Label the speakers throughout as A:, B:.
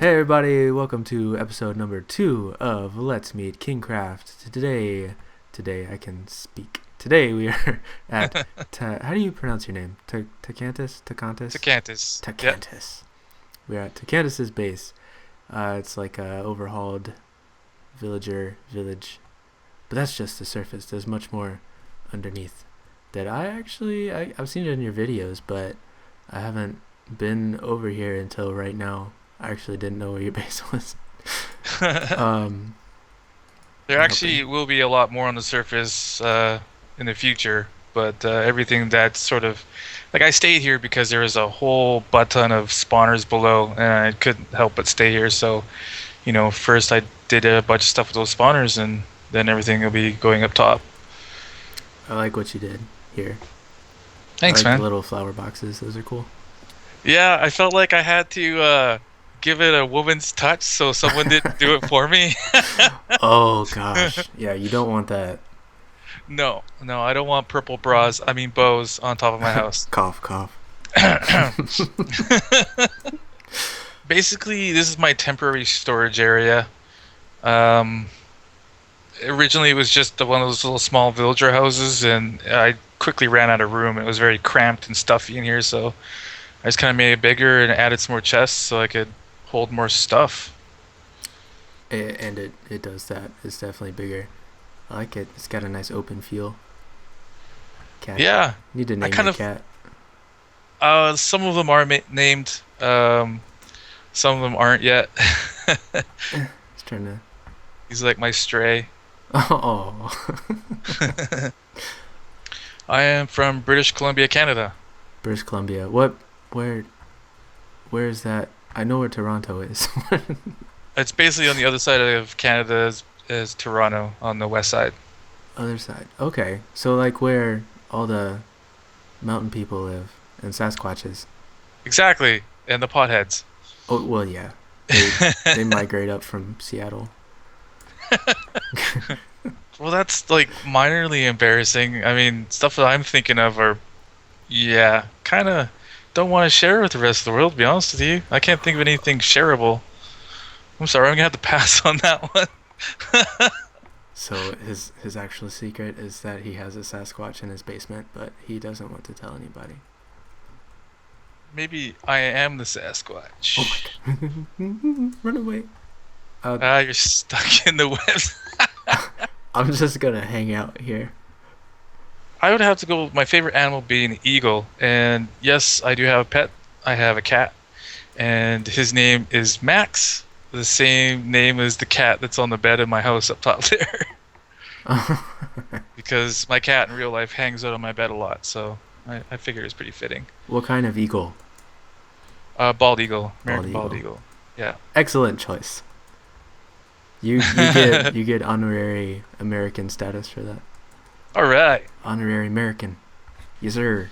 A: Hey everybody, welcome to episode number 2 of Let's Meet KingKraft. Today I can speak. Today we are at, how do you pronounce your name? Takkantis?
B: Takkantis. Yep.
A: Takkantis. We are at Takkantis' base. It's like a overhauled village, but that's just the surface. There's much more underneath that I've seen it in your videos, but I haven't been over here until right now. I actually didn't know where your base was. um,
B: There
A: I'm
B: actually
A: hoping.
B: will be a lot more on the surface in the future, but everything that's sort of like I stayed here because there was a whole butt ton of spawners below, and I couldn't help but stay here. So, first I did a bunch of stuff with those spawners, and then everything will be going up top.
A: I like what you did here. I
B: Thanks,
A: like the
B: man.
A: little flower boxes. Those are cool.
B: Yeah, I felt like I had to give it a woman's touch, so someone didn't do it for me.
A: Oh gosh, yeah, you don't want that.
B: No, no, I don't want purple bras. I mean bows on top of my house.
A: Cough, cough.
B: Basically, this is my temporary storage area. Um, Originally, it was just one of those little small villager houses, and I quickly ran out of room. It was very cramped and stuffy in here, so I just kind of made it bigger and added some more chests so I could hold more stuff.
A: And it does that. It's definitely bigger. I like it. It's got a nice open feel. Cat.
B: Yeah,
A: Need to
B: I
A: name
B: kind
A: your
B: of.
A: cat.
B: Some of them are named. Some of them aren't yet.
A: It's trying to.
B: He's like my stray.
A: Oh,
B: I am from British Columbia, Canada.
A: British Columbia. What? Where? Where is that? I know where Toronto is.
B: It's basically on the other side of Canada as Toronto on the west side.
A: Other side. Okay, so like where all the mountain people live and Sasquatches.
B: Exactly, and the potheads.
A: Oh well, yeah. They migrate up from Seattle.
B: Well, that's like minorly embarrassing. I mean, stuff that I'm thinking of are, yeah, kind of don't want to share with the rest of the world, to be honest with you. I can't think of anything shareable. I'm sorry, I'm gonna have to pass on that one.
A: So his actual secret is that he has a Sasquatch in his basement, but he doesn't want to tell anybody.
B: Maybe I am the
A: Oh
B: Sasquatch.
A: my god! Run away! Uh,
B: Ah, you're stuck in the web.
A: I'm just gonna hang out here.
B: I would have to go with my favorite animal being an eagle. And yes, I do have a pet. I have a cat, and his name is Max, the same name as the cat that's on the bed in my house up top there. Because my cat in real life hangs out on my bed a lot, so I figure it's pretty fitting.
A: What kind of eagle?
B: Bald eagle,
A: Bald
B: American bald
A: eagle.
B: eagle. Yeah.
A: Excellent choice. You get honorary American status for that.
B: All right.
A: Honorary American. Yes, sir.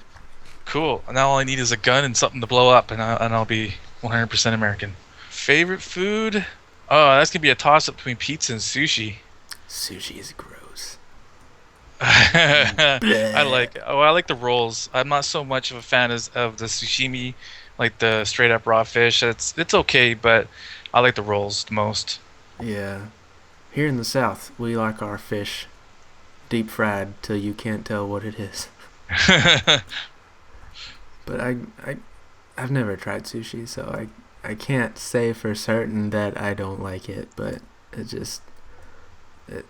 B: Cool. Now all I need is a gun and something to blow up, and I'll be 100% American. Favorite food? Oh, that's gonna be a toss up between pizza and sushi.
A: Sushi is gross. Bleh.
B: I like the rolls. I'm not so much of a fan of the sashimi, like the straight up raw fish. It's okay, but I like the rolls the most.
A: Yeah. Here in the South, we like our fish deep fried till you can't tell what it is. But I've never tried sushi, so I can't say for certain that I don't like it, but it just it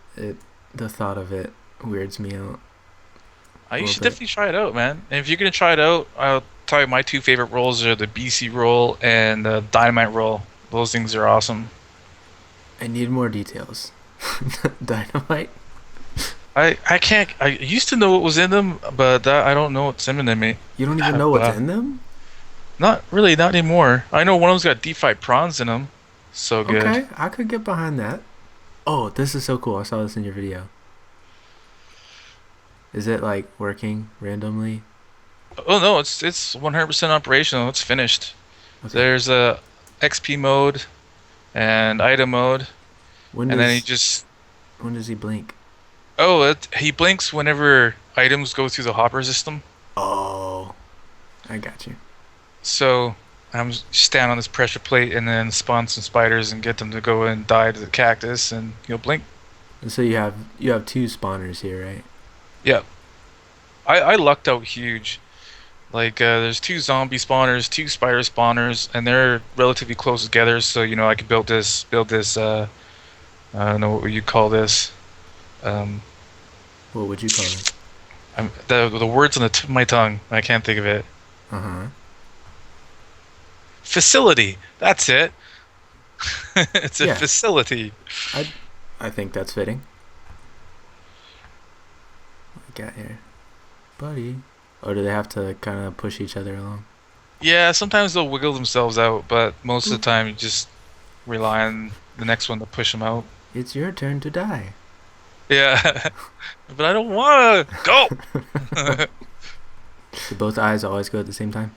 A: the thought of it weirds me out a
B: You
A: little
B: should
A: bit.
B: definitely try it out, man. And if you're gonna try it out, I'll tell you my two favorite rolls are the BC roll and the dynamite roll. Those things are awesome.
A: I need more details. Dynamite?
B: I can't. I used to know what was in them, but I don't know what's in them.
A: You don't even know what's in them?
B: Not really, not anymore. I know one of them's got deep fried prawns in them. So good.
A: Okay, I could get behind that. Oh, this is so cool. I saw this in your video. Is it like working randomly?
B: Oh no, it's 100% operational. It's finished.
A: Okay.
B: There's a XP mode and item mode,
A: When
B: and then he
A: does
B: just
A: when does he blink?
B: he blinks whenever items go through the hopper system.
A: Oh, I got you.
B: So I'm stand on this pressure plate and then spawn some spiders and get them to go and die to the cactus and blink.
A: And so you have two spawners here, right?
B: Yeah, I lucked out huge. Like there's two zombie spawners, two spider spawners, and they're relatively close together. So I could build this. I don't know what you call this. Um,
A: What would you call it?
B: the words on the tip of my tongue. I can't think of it.
A: Uh huh.
B: Facility. That's it. It's a
A: Yeah,
B: facility.
A: I I think that's fitting. What we got here, buddy? Or do they have to kind of push each other along?
B: Yeah, sometimes they'll wiggle themselves out, but most of
A: Boop.
B: the time you just rely on the next one to push them out.
A: It's your turn to die.
B: Yeah, but I don't want to go.
A: Do both eyes always go at the same time?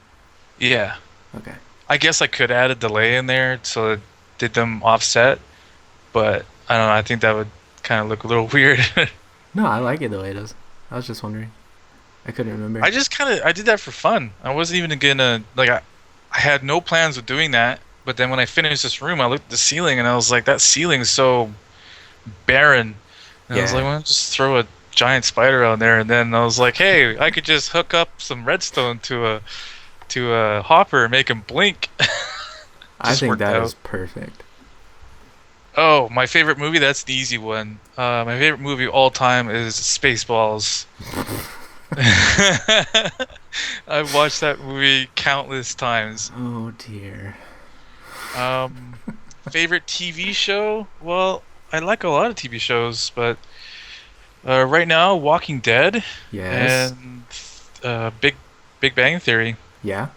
B: Yeah,
A: Okay.
B: I guess I could add a delay in there so it did them offset, but I don't know. I think that would kind of look a little weird.
A: No, I like it the way it is. I was just wondering. I couldn't remember.
B: I did that for fun. I wasn't even gonna like I had no plans of doing that. But then when I finished this room, I looked at the ceiling and I was like, that ceiling's so barren. And I was like,
A: Yeah,
B: why don't I just throw a giant spider on there? And then I was like, hey, I could just hook up some redstone to a hopper and make him blink.
A: I
B: Just
A: think
B: worked
A: that
B: out.
A: is perfect.
B: Oh, my favorite movie. That's the easy one. My favorite movie of all time is Spaceballs. I've watched that movie countless times.
A: Oh dear.
B: Um, Favorite TV show? Well, I like a lot of TV shows, but right now, Walking Dead
A: Yes.
B: and Big Bang Theory
A: Yeah.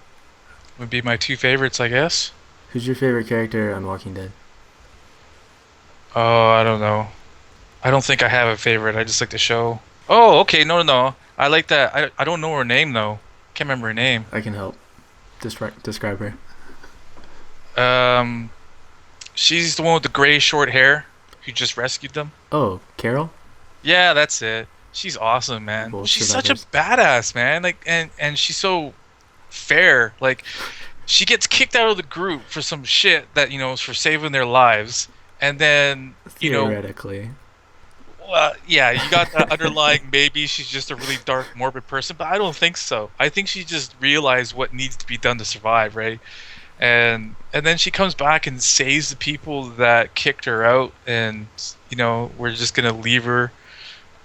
B: would be my two favorites, I guess.
A: Who's your favorite character on Walking Dead?
B: Oh, I don't know. I don't think I have a favorite. I just like the show. Oh, okay. No, no, no. I like that. I don't know her name though. Can't remember her name.
A: I can help. Describe her.
B: Um, she's the one with the gray short hair who just rescued them.
A: Oh, Carol.
B: Yeah, that's it. She's awesome, man.
A: Both
B: She's such a
A: survivors.
B: badass, man. Like, and she's so fair. Like, she gets kicked out of the group for some shit that is for saving their lives, and then
A: Theoretically.
B: well, yeah, you got that underlying maybe she's just a really dark, morbid person, but I don't think so. I think she just realized what needs to be done to survive, right? And then she comes back and saves the people that kicked her out, and we're just gonna leave her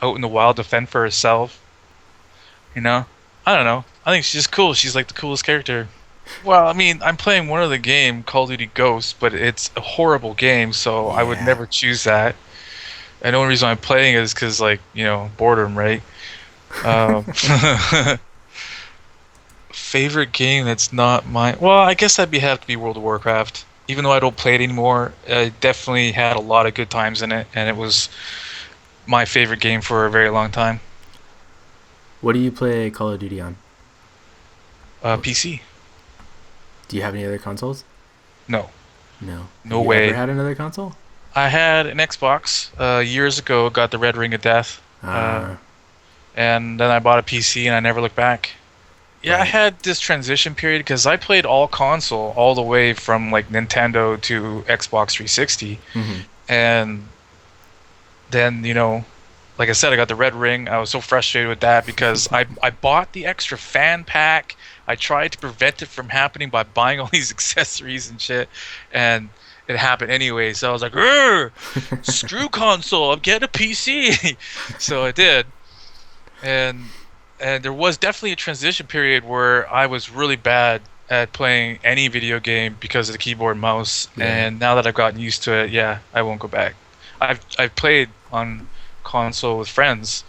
B: out in the wild to fend for herself. You know, I don't know. I think she's just cool. She's like the coolest character. Well, I mean, I'm playing one of the game, Call of Duty Ghosts, but it's a horrible game, so I would
A: Yeah.
B: never choose that. And the only reason I'm playing is because, like, boredom, right? Um, favorite game that's not mine. Well, I guess that'd have to be World of Warcraft. Even though I don't play it anymore, I definitely had a lot of good times in it, and it was my favorite game for a very long time.
A: What do you play Call of Duty on?
B: PC?
A: Do you have any other consoles?
B: No,
A: No. Have
B: no
A: you ever
B: way.
A: had another console?
B: I had an Xbox years ago. Got the Red Ring of Death, uh,
A: Ah,
B: and then I bought a PC, and I never looked back. Yeah, I
A: right.
B: had this transition period because I played all console all the way from like Nintendo to Xbox 360,
A: Mm-hmm.
B: and then like I said, I got the red ring. I was so frustrated with that because I bought the extra fan pack. I tried to prevent it from happening by buying all these accessories and shit, and it happened anyway. So I was like, "Grr, screw console, I'm getting a PC." So I did, and there was definitely a transition period where I was really bad at playing any video game because of the keyboard and mouse.
A: Yeah.
B: And now that I've gotten used to it, yeah, I won't go back. I've played on console with friends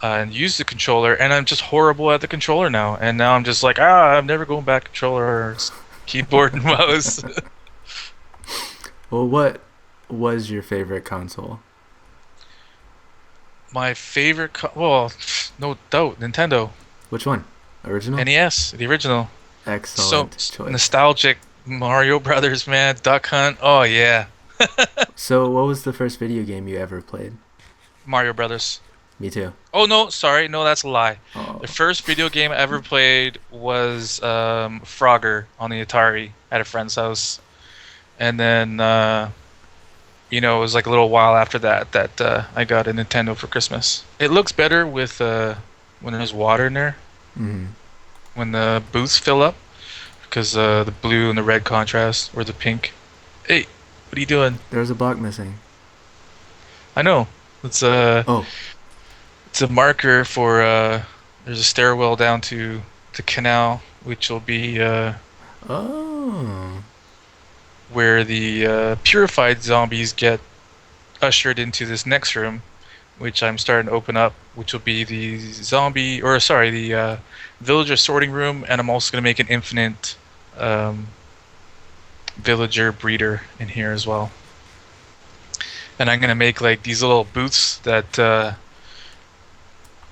B: and used the controller, and I'm just horrible at the controller now. And now I'm just like, I'm never going back to controller or keyboard and mouse.
A: Well, what was your favorite console?
B: My favorite, well, no doubt, Nintendo
A: Which one? Original?
B: NES, the original. So
A: Excellent choice.
B: nostalgic. Mario Brothers, man, Duck Hunt. Oh yeah,
A: So, what was the first video game you ever played?
B: Mario Brothers.
A: Me too.
B: Oh no, sorry, no, that's a lie. The first video game I ever played was Frogger on the Atari at a friend's house, and then it was like a little while after that I got a Nintendo for Christmas. It looks better with when there's water in there,
A: Mm-hmm.
B: when the booths fill up, because the blue and the red contrast, or the pink. Hey, what are you doing?
A: There's a block missing.
B: I know. It's a
A: Oh.
B: it's a marker for there's a stairwell down to the canal, which will be
A: Oh.
B: where the purified zombies get ushered into this next room, which I'm starting to open up, which will be the the villager sorting room, and I'm also going to make an infinite um, villager breeder in here as well. And I'm going to make like these little booths that,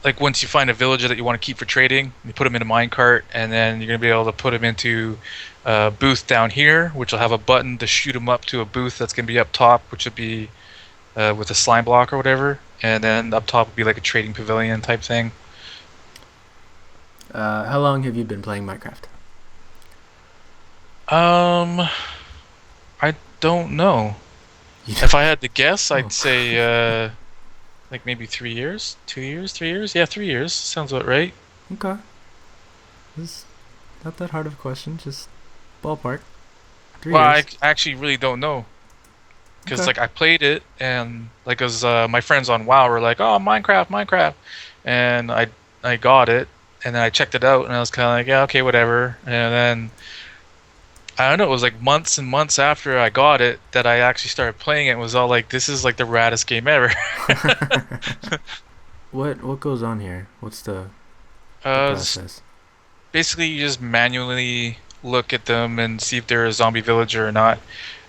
B: like once you find a villager that you want to keep for trading, you put them in a minecart, and then you're going to be able to put them into a booth down here, which will have a button to shoot them up to a booth that's going to be up top, which will be with a slime block or whatever, and then up top would be like a trading pavilion type thing.
A: How long have you been playing Minecraft?
B: Um, I don't know.
A: You
B: If I had to guess,
A: Oh.
B: I'd say like maybe 3 years, 2 years, 3 years. Yeah, 3 years sounds about right.
A: Okay. It's not that hard of a question. Just ballpark. 3
B: Well,
A: years.
B: I actually really don't know because
A: Okay.
B: like I played it and like as my friends on WoW were like, "Oh, Minecraft, Minecraft," and I got it and then I checked it out and I was kind of like, "Yeah, okay, whatever." And then I don't know, it was like months and months after I got it that I actually started playing it and was all like, "This is like the raddest game ever."
A: What goes on here? What's the
B: S-
A: process?
B: Basically, you just manually look at them and see if they're a zombie villager or not.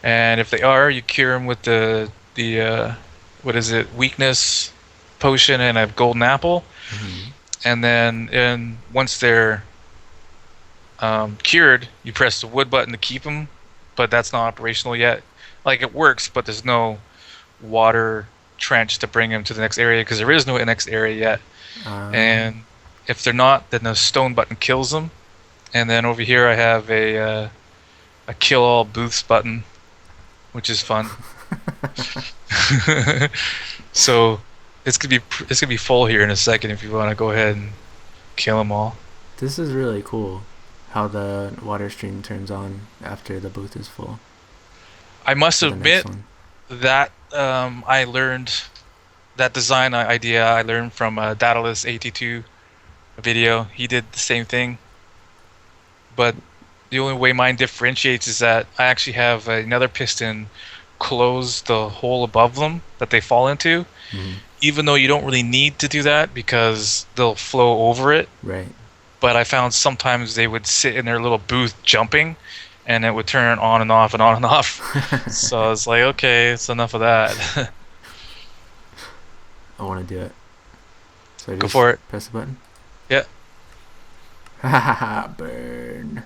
B: And if they are, you cure them with the what is it, weakness potion and a golden apple.
A: Mm-hmm.
B: And then once they're cured, you press the wood button to keep them, but that's not operational yet. Like it works, but there's no water trench to bring them to the next area because there is no next area yet. And if they're not, then the stone button kills them. And then over here I have a kill all booths button, which is fun. So it's gonna be full here in a second if you want to go ahead and kill them all.
A: This is really cool. How the water stream turns on after the booth is full
B: I must
A: for the next
B: admit
A: one.
B: that I learned that design idea I learned from Daedalus 82 video. He did the same thing, but the only way mine differentiates is that I actually have another piston close the hole above them that they fall into,
A: Mm-hmm.
B: even though you don't really need to do that because they'll flow over it.
A: Right.
B: But I found sometimes they would sit in their little booth jumping, and it would turn on and off and on and off. So I was like, okay, it's enough of that.
A: I want to do it. So I
B: Go
A: just
B: for it.
A: press the button.
B: Yeah.
A: Burn.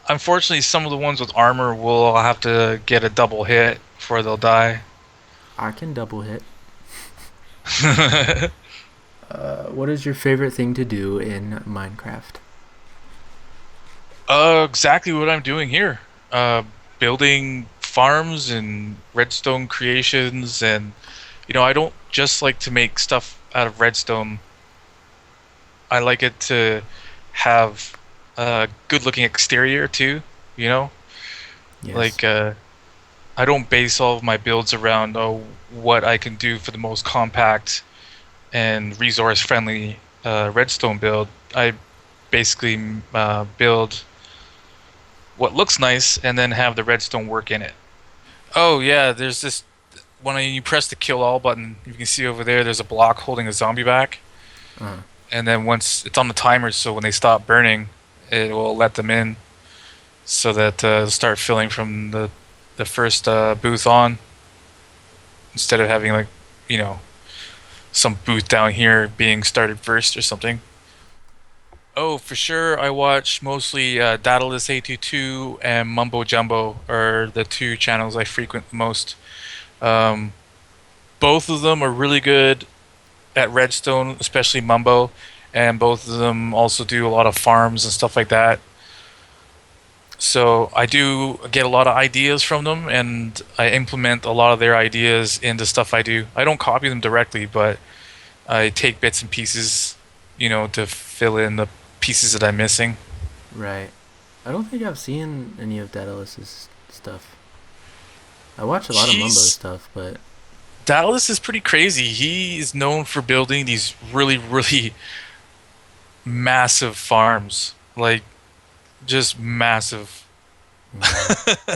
B: Unfortunately, some of the ones with armor will have to get a double hit before they'll die.
A: I can double hit. What is your favorite thing to do in Minecraft?
B: Exactly what I'm doing here. Building farms and redstone creations, and I don't just like to make stuff out of redstone. I like it to have a good-looking exterior too. You know,
A: Yes.
B: like I don't base all of my builds around what I can do for the most compact and resource-friendly redstone build. I basically build what looks nice and then have the redstone work in it. Oh yeah, there's this when you press the kill all button, you can see over there there's a block holding a zombie back,
A: Uh,
B: and then once it's on the timer, so when they stop burning, it will let them in, so that it'll start filling from the first booth on, instead of having like you know some booth down here being started first or something. Oh, for sure. I watch mostly Daedalus 822 and Mumbo Jumbo are the two channels I frequent the most. Um, Both of them are really good at Redstone, especially Mumbo, and both of them also do a lot of farms and stuff like that. So I do get a lot of ideas from them, and I implement a lot of their ideas into stuff I do. I don't copy them directly, but I take bits and pieces, to fill in the pieces that I'm missing.
A: Right. I don't think I've seen any of Daedalus's stuff. I watch a lot of Mumbo
B: He's
A: stuff, but
B: Dallas is pretty crazy. He is known for building these really, really massive farms, like just massive.
A: yeah,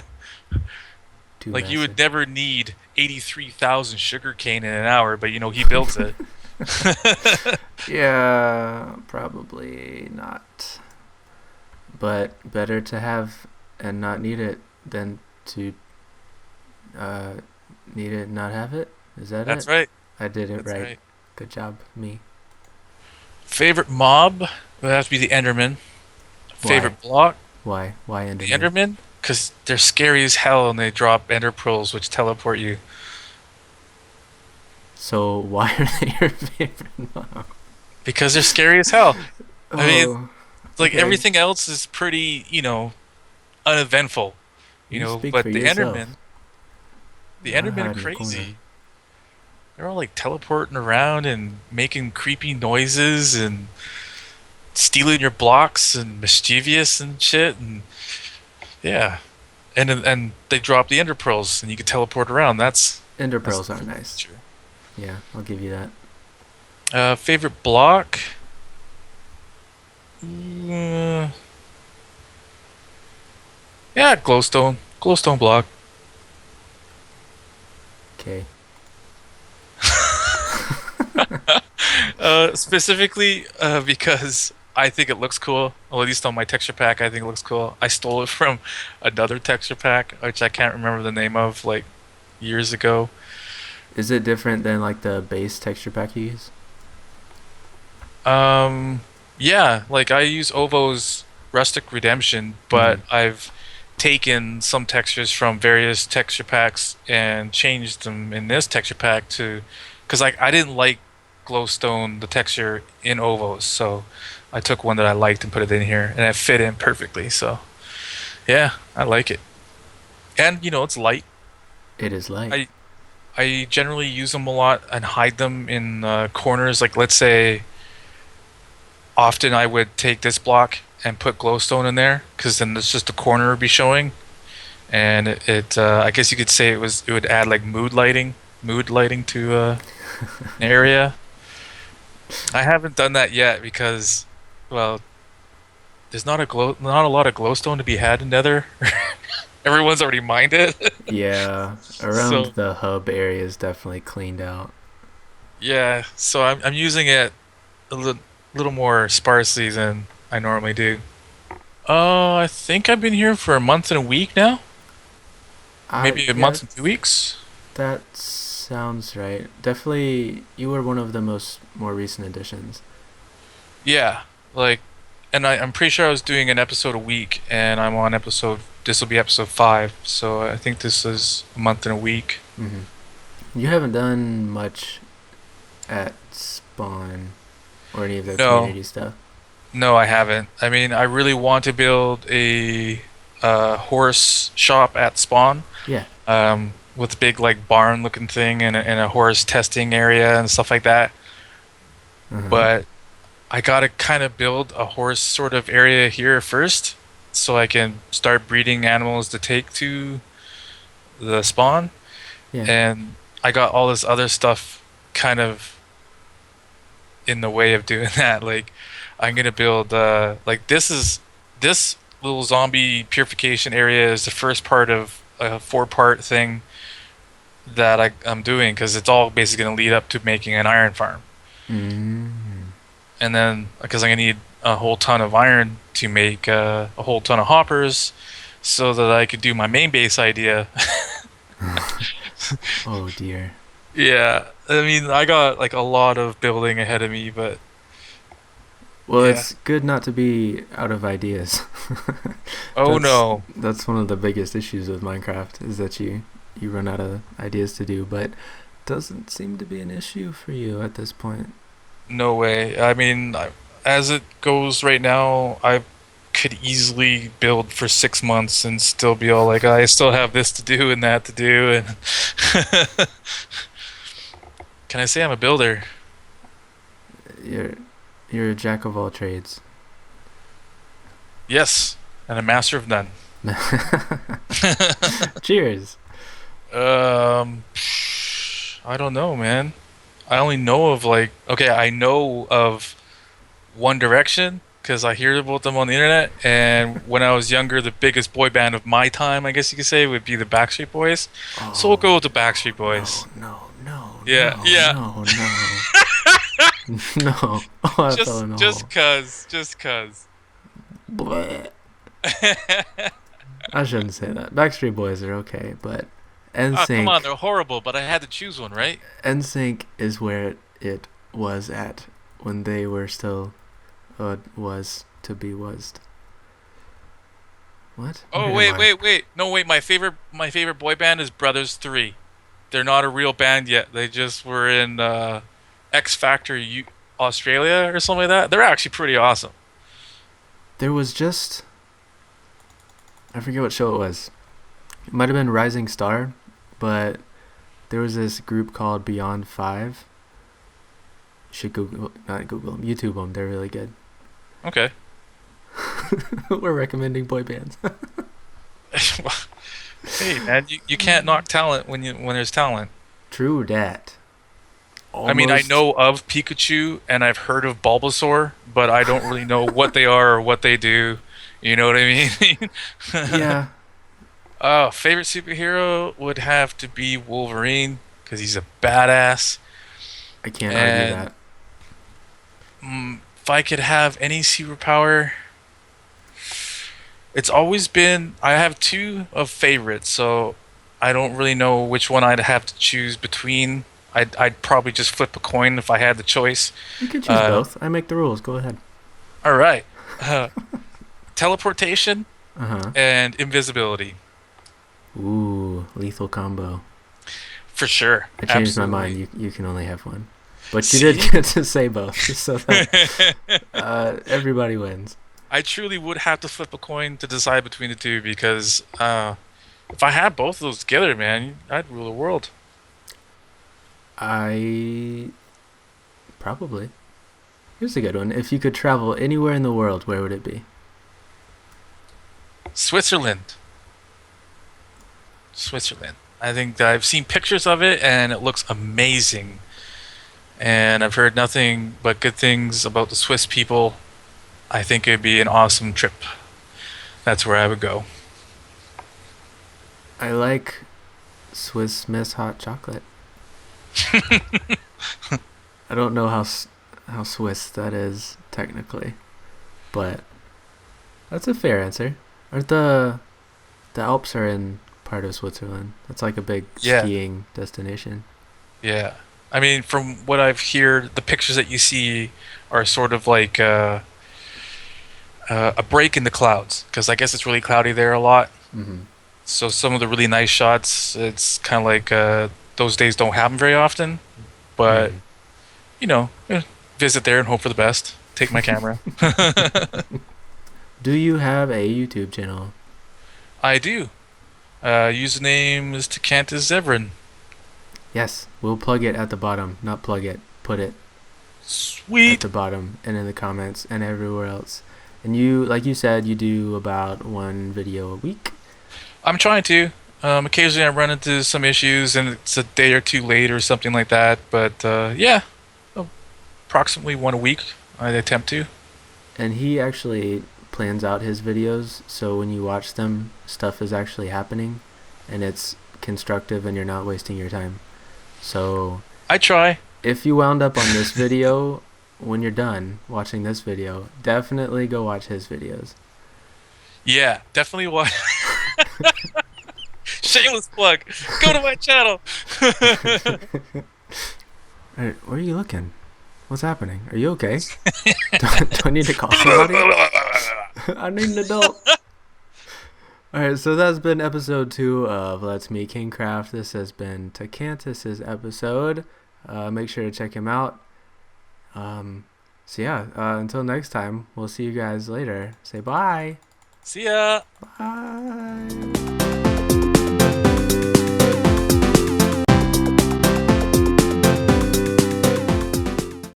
A: too
B: Like you
A: massive.
B: would never need 83,000 sugarcane in an hour, but he builds it.
A: Yeah, probably not. But better to have and not need it than to uh, need it and not have it. Is that it?
B: That's right.
A: I did it
B: That's
A: right.
B: right.
A: Good job, me.
B: Favorite mob would have to be the Enderman.
A: Why?
B: Favorite block,
A: Why? Why
B: the
A: Enderman?
B: Enderman, because they're scary as hell and they drop Ender pearls, which teleport you.
A: So why are they your favorite mob?
B: Because they're scary as hell. I mean,
A: Oh,
B: like
A: okay.
B: everything else is pretty, uneventful,
A: You speak for
B: but
A: yourself.
B: The
A: I
B: Endermen are
A: hide in the corner.
B: crazy. They're all like teleporting around and making creepy noises and stealing your blocks and mischievous and shit. And yeah, and they drop the ender pearls and you can teleport around.
A: Ender
B: That's
A: pearls
B: the
A: are
B: cool
A: nice.
B: feature.
A: Yeah, I'll give you that.
B: Favorite block? Mm, yeah, glowstone. Glowstone block.
A: Okay.
B: Specifically because I think it looks cool. Well, at least on my texture pack, I think it looks cool. I stole it from another texture pack, which I can't remember the name of, like years ago.
A: Is it different than like the base texture pack you use?
B: Um, yeah, like I use Ovo's Rustic Redemption,
A: Mm-hmm.
B: but I've taken some textures from various texture packs and changed them in this texture pack to, because like I didn't like Glowstone the texture in Ovo's, so I took one that I liked and put it in here, and it fit in perfectly. So yeah, I like it, and it's light.
A: It is light.
B: I I generally use them a lot and hide them in corners. Like let's say often I would take this block and put glowstone in there because then it's just a corner would be showing, and I guess you could say it would add like mood lighting to an area. I haven't done that yet because, well, there's not a lot of glowstone to be had in Nether. Everyone's already mined it,
A: Yeah, around
B: so
A: the hub area is definitely cleaned out.
B: yeah. So I'm using it little more sparsely than I normally do. I think I've been here for a month and a week now. Maybe a
A: Yeah,
B: month and 2 weeks.
A: that sounds right. Definitely, you were one of the more recent additions.
B: Yeah, like, and I'm pretty sure I was doing an episode a week, and I'm on episode. This will be episode 5, so I think this is a month and a week.
A: Mm-hmm. You haven't done much at spawn or any of the
B: No,
A: community stuff.
B: no, I haven't. I mean, I really want to build a horse shop at spawn,
A: Yeah.
B: with a big like barn looking thing and a horse testing area and stuff like that.
A: Uh huh.
B: But I gotta kind of build a horse sort of area here first, so I can start breeding animals to take to the spawn.
A: Yeah.
B: And I got all this other stuff kind of in the way of doing that. Like I'm gonna build like this little zombie purification area is the first part of a 4-part thing that I'm doing because it's all basically gonna lead up to making an iron farm.
A: Mm.
B: And then because I'm gonna need a whole ton of iron to make a whole ton of hoppers, so that I could do my main base idea.
A: Oh dear.
B: Yeah, I mean I got like a lot of building ahead of me, but
A: Well,
B: yeah.
A: it's good not to be out of ideas.
B: Oh
A: that's
B: no.
A: that's one of the biggest issues with Minecraft is that you run out of ideas to do. But doesn't seem to be an issue for you at this point.
B: No way. I mean, as it goes right now, I could easily build for 6 months and still be all like, I still have this to do and that to do. And can I say I'm a builder?
A: You're you're a jack of all trades.
B: Yes, and a master of none.
A: Cheers.
B: Um, I don't know, man. I only know of like, okay, I know of One Direction because I hear about them on the internet. And when I was younger, the biggest boy band of my time, I guess you could say, would be the Backstreet Boys. So we'll go
A: Oh
B: with the Backstreet Boys. Yeah, yeah.
A: no. No. Oh, I fell in a hole.
B: Just cause.
A: Bleh. I shouldn't say that. Backstreet Boys are okay, but
B: Ah, come on,
A: NSYNC
B: they're horrible, but I had to choose one, right?
A: NSYNC is where it was at when they were still was to be was. What?
B: Oh,
A: Where am
B: wait,
A: I?
B: wait, wait. No, wait, my favorite boy band is Brothers 3. They're not a real band yet. They just were in X Factor Australia or something like that. They're actually pretty awesome.
A: There was just I forget what show it was. It might have been Rising Star, but there was this group called Beyond Five. You should not Google them, YouTube them. They're really good.
B: Okay.
A: We're recommending boy bands.
B: Hey, man, you can't knock talent when there's talent.
A: True dat.
B: I mean, I
A: Almost.
B: know of Pikachu and I've heard of Bulbasaur, but I don't really know what they are or what they do. You know what I mean?
A: Yeah,
B: Favorite superhero would have to be Wolverine because he's a badass.
A: I can't argue
B: And
A: that.
B: if I could have any superpower, it's always been. I have two of favorites, so I don't really know which one I'd have to choose between. I'd probably just flip a coin if I had the choice.
A: You can choose
B: Uh,
A: both. I make the rules. Go ahead.
B: all right. Uh, Teleportation
A: Uh huh.
B: and invisibility.
A: Ooh, lethal combo.
B: For sure.
A: I changed my
B: Absolutely.
A: mind. You can only have one, but you did
B: See?
A: get to say both, so that everybody wins.
B: I truly would have to flip a coin to decide between the two because if I had both of those together, man, I'd rule the world.
A: I probably. Here's a good one. If you could travel anywhere in the world, where would it be?
B: Switzerland. Switzerland. I think that I've seen pictures of it and it looks amazing. And I've heard nothing but good things about the Swiss people. I think it'd be an awesome trip. That's where I would go.
A: I like Swiss Miss hot chocolate. I don't know how Swiss that is technically, but that's a fair answer. Aren't the Alps are in part of Switzerland? That's like a big
B: Yeah,
A: skiing destination.
B: yeah. I mean, from what I've heard, the pictures that you see are sort of like a break in the clouds, because I guess it's really cloudy there a lot.
A: Hmm.
B: So some of the really nice shots, it's kind of like those days don't happen very often. But
A: Hmm.
B: visit there and hope for the best. Take my camera.
A: Do you have a YouTube channel?
B: I do. Username is Takkantis Zevran.
A: Yes, we'll plug it at the bottom. Not plug it, put it at
B: Sweet.
A: the bottom and in the comments and everywhere else. And you, like you said, you do about one video a week.
B: I'm trying to. Occasionally I run into some issues and it's a day or two late or something like that. But yeah, approximately one a week. I attempt to.
A: And he actually plans out his videos, so when you watch them, stuff is actually happening and it's constructive and you're not wasting your time. So
B: I try.
A: if you wound up on this video when you're done watching this video, definitely go watch his videos.
B: Yeah, definitely watch. Shameless plug. Go to my channel.
A: Alright, where are you looking? What's happening? Are you okay? do I need to call somebody? I need an adult. All right, so that's been episode 2 of Let's Meet KingKraft. This has been Takkantis' episode. Make sure to check him out. So yeah, until next time, we'll see you guys later. Say bye.
B: See ya.
A: Bye.